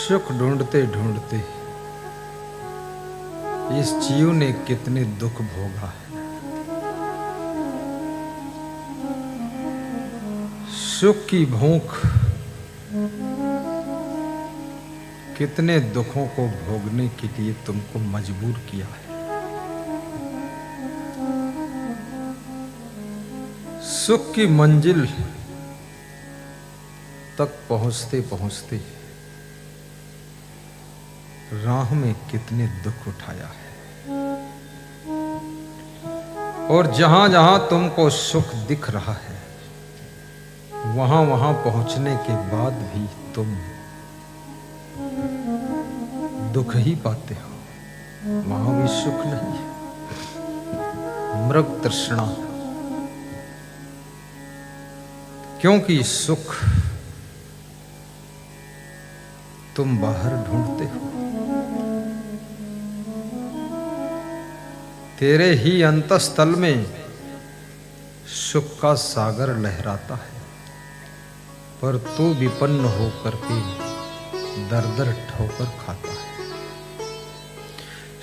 सुख ढूंढते ढूंढते इस जीव ने कितने दुख भोगा है। सुख की भूख कितने दुखों को भोगने के लिए तुमको मजबूर किया है। सुख की मंजिल तक पहुंचते पहुंचते राह में कितने दुख उठाया है। और जहां जहां तुमको सुख दिख रहा है वहां वहां पहुंचने के बाद भी तुम दुख ही पाते हो। वहां भी सुख नहीं है। मृग तृष्णा, क्योंकि सुख तुम बाहर ढूंढते हो। तेरे ही अंतस्थल में सुख का सागर लहराता है, पर तू विपन्न होकर के दर दर ठोकर खाता है।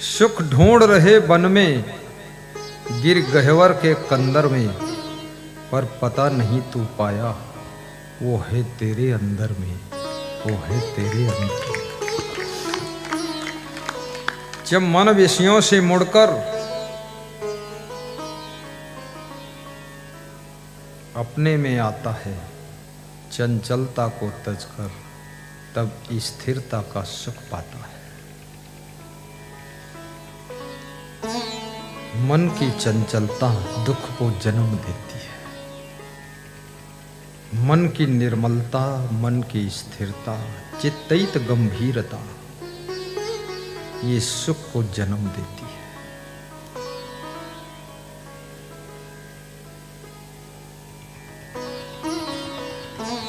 सुख ढूंढ रहे वन में गिर गह्वर के कंदर में, पर पता नहीं तू पाया वो है तेरे अंदर में, वो है तेरे अंदर। जब मन विषयों से मुड़कर अपने में आता है, चंचलता को तजकर तब स्थिरता का सुख पाता है। मन की चंचलता दुख को जन्म देती है। मन की निर्मलता, मन की स्थिरता, चित्तित गंभीरता ये सुख को जन्म देती है।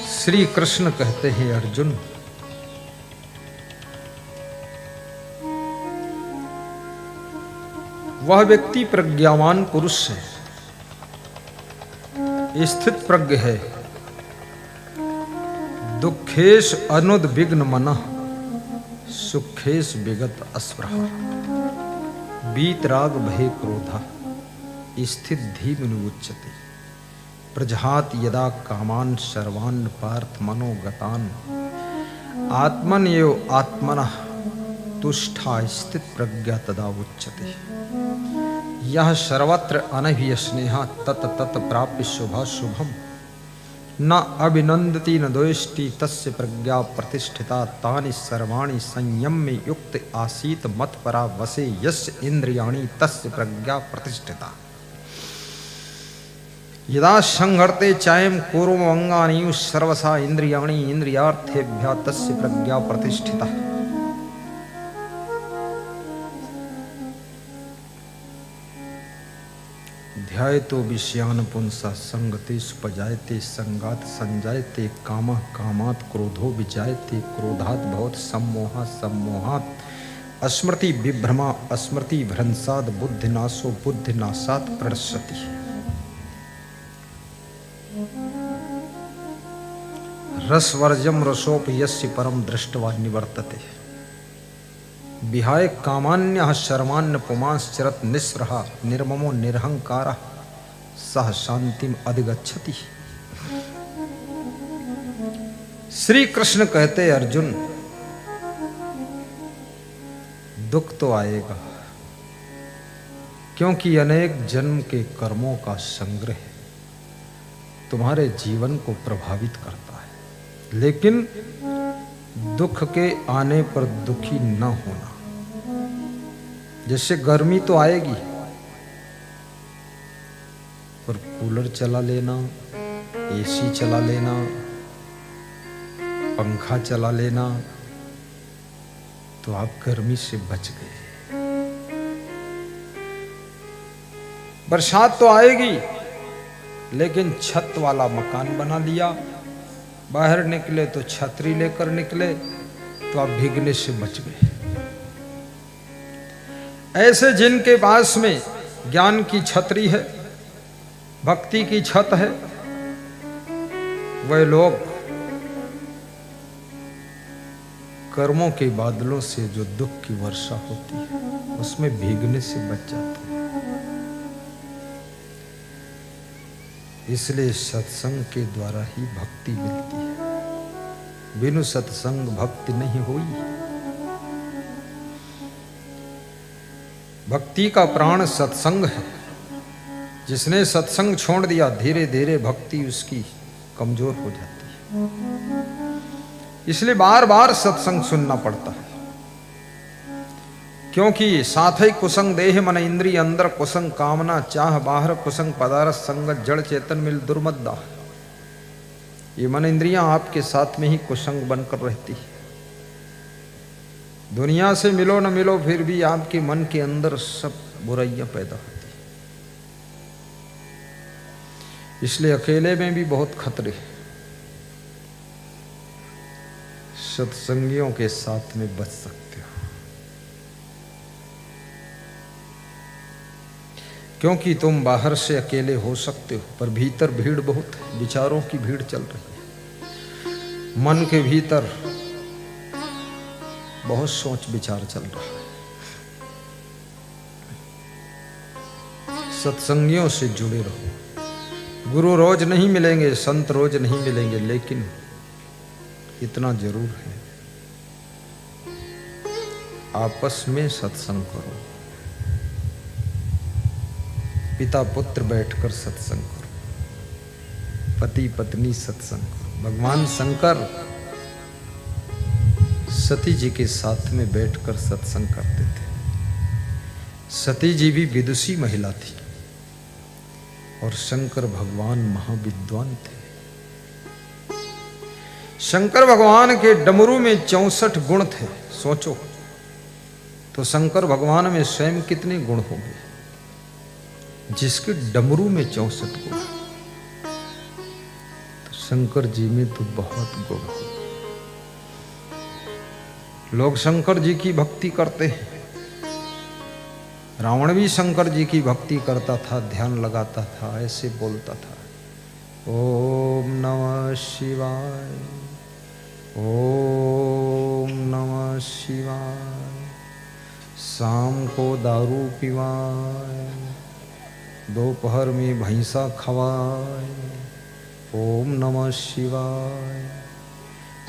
श्री कृष्ण कहते हैं, अर्जुन वह व्यक्ति प्रज्ञावान पुरुष है, स्थित प्रज्ञ है, दुखेश अनुद्विग्न मनः सुखेश विगत अस्पृहा वीतराग भय क्रोधा स्थित धीमनु उच्यते प्रजहात यदा कामान सर्वान् पार्थ मनोगतान् आत्मन एव आत्मनः तुष्टा स्थित प्रज्ञा तदा उच्यते। यह सर्वत्र अनभिस्नेहा तत तत प्राप्य शुभा शुभम न अभिनंदति न द्वेष्टि तस्य प्रज्ञा प्रतिष्ठिता तानि सर्वाणि संयम्य युक्त आसीत मत्परा वसे यस्य इंद्रियाणि तस्य प्रज्ञा प्रतिष्ठिता। यदा संहर्ते चायम कूर्मवंगानि सर्वसा इंद्रियाणि इंद्रियार्थेभ्यः तस्य प्रज्ञा प्रतिष्ठिता। ध्यायतो विषयान् पुंसा संगतेषु पजायते संगात् संजायते कामः कामात् क्रोधो विजायते क्रोधात् भवति सम्मोहः सम्मोहात् स्मृति विभ्रमा स्मृति भ्रंशात् बुद्धिनाशो बुद्धिनाशात् प्रणश्यति। रसवर्जम रसोपयस्य परम दृष्टवा निवर्तते विहाय कामान्यः शर्मान्न पुमांश्चरत् निःस्पृह निर्ममो निरहंकारः सह शांतिम अधिगच्छति। श्री कृष्ण कहते, अर्जुन दुख तो आएगा, क्योंकि अनेक जन्म के कर्मों का संग्रह तुम्हारे जीवन को प्रभावित करता है। लेकिन दुख के आने पर दुखी न होना। जैसे गर्मी तो आएगी, पर कूलर चला लेना, एसी चला लेना, पंखा चला लेना, तो आप गर्मी से बच गए। बरसात तो आएगी, लेकिन छत वाला मकान बना लिया, बाहर निकले तो छतरी लेकर निकले, तो आप भीगने से बच गए। ऐसे जिनके पास में ज्ञान की छतरी है, भक्ति की छत है, वह लोग कर्मों के बादलों से जो दुख की वर्षा होती है उसमें भीगने से बच जाते हैं। इसलिए सत्संग के द्वारा ही भक्ति मिलती है। बिनु सत्संग भक्ति नहीं हुई। भक्ति का प्राण सत्संग है। जिसने सत्संग छोड़ दिया धीरे धीरे भक्ति उसकी कमजोर हो जाती है। इसलिए बार बार सत्संग सुनना पड़ता है, क्योंकि साथ ही कुसंग देह मन इंद्रिय अंदर कुसंग कामना चाह बाहर कुसंग पदार्थ संगत जड़ चेतन मिल दुर्मदा। ये मन इंद्रियां आपके साथ में ही कुसंग बनकर रहती है। दुनिया से मिलो न मिलो फिर भी आपके मन के अंदर सब बुराइयां पैदा होती। इसलिए अकेले में भी बहुत खतरे। सत्संगियों के साथ में बच सकते हो, क्योंकि तुम बाहर से अकेले हो सकते हो पर भीतर भीड़ बहुत है। विचारों की भीड़ चल रही है। मन के भीतर बहुत सोच विचार चल रहा है। सत्संगियों से जुड़े रहो। गुरु रोज नहीं मिलेंगे, संत रोज नहीं मिलेंगे, लेकिन इतना जरूर है आपस में सत्संग करो। पिता पुत्र बैठकर सत्संग करो, पति पत्नी सत्संग करो। भगवान शंकर सती जी के साथ में बैठकर सत्संग करते थे। सती जी भी विदुषी महिला थी और शंकर भगवान महाविद्वान थे। शंकर भगवान के डमरू में 64 गुण थे। सोचो तो शंकर भगवान में स्वयं कितने गुण होंगे, जिसके डमरू में 64 गुण। तो शंकर जी में तो बहुत गुण हो। लोग शंकर जी की भक्ति करते हैं। रावण भी शंकर जी की भक्ति करता था, ध्यान लगाता था, ऐसे बोलता था, ओम नमः शिवाय, ओम नमः शिवाय। शाम को दारू पिवाए, दोपहर में भैंसा खवाए, ओम नमः शिवाय।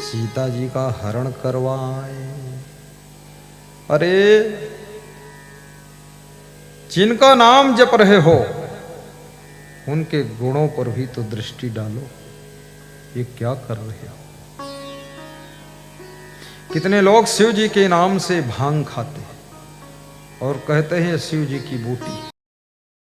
सीता जी का हरण करवाए। अरे जिनका नाम जप रहे हो उनके गुणों पर भी तो दृष्टि डालो। ये क्या कर रहे हो? कितने लोग शिव जी के नाम से भांग खाते हैं और कहते हैं शिव जी की बूटी।